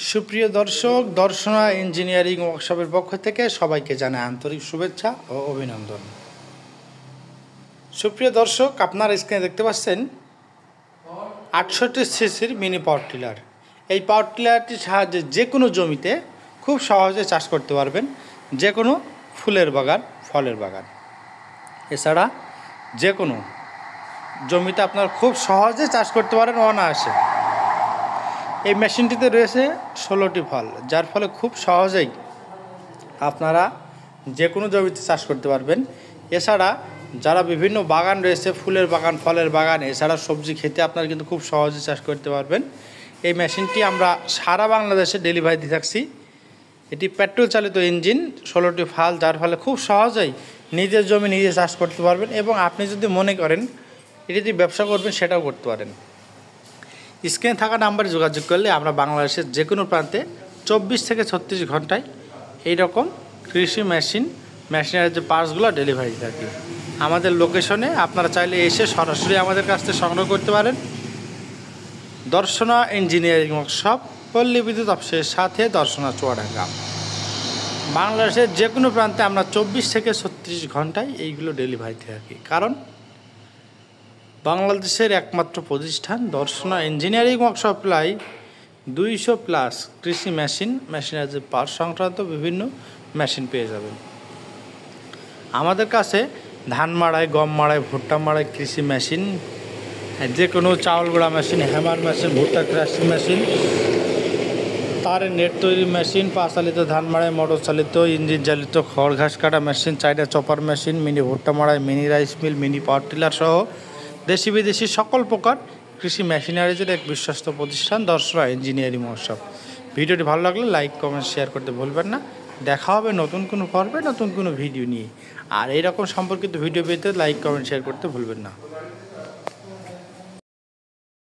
সুপ্রিয় দর্শক, দর্শনা ইঞ্জিনিয়ারিং ওয়ার্কশপের পক্ষ থেকে সবাইকে জানাই আন্তরিক শুভেচ্ছা ও অভিনন্দন। সুপ্রিয় দর্শক, আপনারা স্ক্রিনে দেখতে পাচ্ছেন 68 সিসির মিনি পাওয়ার টিলার। এই পাওয়ার টিলারটির সাহায্যে যে কোনো জমিতে খুব সহজে চাষ করতে পারবেন, যে কোনো ফুলের বাগান, ফলের বাগান। এছাড়া যে কোনো জমিতে আপনারা খুব সহজে চাষ করতে পারেন অনায়াসে। এই মেশিনটিতে রয়েছে 16টি ফল, যার ফলে খুব সহজেই আপনারা যে কোনো জমিতে চাষ করতে পারবেন। এছাড়া যারা বিভিন্ন বাগান রয়েছে, ফুলের বাগান, ফলের বাগান, এছাড়া সবজি খেতে আপনারা কিন্তু খুব সহজে চাষ করতে পারবেন। এই মেশিনটি আমরা সারা বাংলাদেশে ডেলিভারি দিয়ে থাকছি। এটি পেট্রোল চালিত ইঞ্জিন, 16টি ফাল, যার ফলে খুব সহজেই নিজের জমি নিজে চাষ করতে পারবেন। এবং আপনি যদি মনে করেন এটি দিয়ে ব্যবসা করবেন, সেটাও করতে পারেন। স্ক্রিনে থাকা নাম্বারে যোগাযোগ করলে আমরা বাংলাদেশের যে কোনো প্রান্তে 24 থেকে 36 ঘন্টায় এইরকম কৃষি মেশিনের যে পার্টসগুলো ডেলিভারি থাকি। আমাদের লোকেশনে আপনারা চাইলে এসে সরাসরি আমাদের কাছ থেকে সংগ্রহ করতে পারেন। দর্শনা ইঞ্জিনিয়ারিং ওয়ার্কশপ, পল্লী বিদ্যুৎ অফিসের সাথে, দর্শনা চুয়াডাঙ্গা। বাংলাদেশের যে কোনো প্রান্তে আমরা 24 থেকে 36 ঘন্টায় এইগুলো ডেলিভারি থাকি। কারণ বাংলাদেশের একমাত্র প্রতিষ্ঠান দর্শনা ইঞ্জিনিয়ারিং ওয়ার্কশপ, প্রায় 200+ কৃষি মেশিনারি পার্ট সংক্রান্ত বিভিন্ন মেশিন পেয়ে যাবেন। আমাদের কাছে ধান মাড়াই, গম মাড়াই, ভুট্টা মাড়াই কৃষি মেশিন, যে কোনো চাউল গুঁড়া মেশিন, হ্যামার মেশিন, ভুট্টা ক্রাশিং মেশিন, তারের নেট তৈরি মেশিন, পা চালিত ধান মাড়াই, মোটর চালিত, ইঞ্জিন চালিত খড় ঘাস কাটা machine, China chopper machine, mini ভুট্টা মাড়াই, mini rice mill, mini power tiller সহ দেশি বিদেশি সকল প্রকার কৃষি মেশিনারিজের এক বিশ্বস্ত প্রতিষ্ঠান দর্শনা ইঞ্জিনিয়ারিং ওয়ার্কশপ। ভিডিওটি ভালো লাগলে লাইক, কমেন্ট, শেয়ার করতে ভুলবেন না। দেখা হবে নতুন কোনো পর্বে, নতুন কোনো ভিডিও নিয়ে। আর এইরকম সম্পর্কিত ভিডিও পেতে লাইক, কমেন্ট, শেয়ার করতে ভুলবেন না।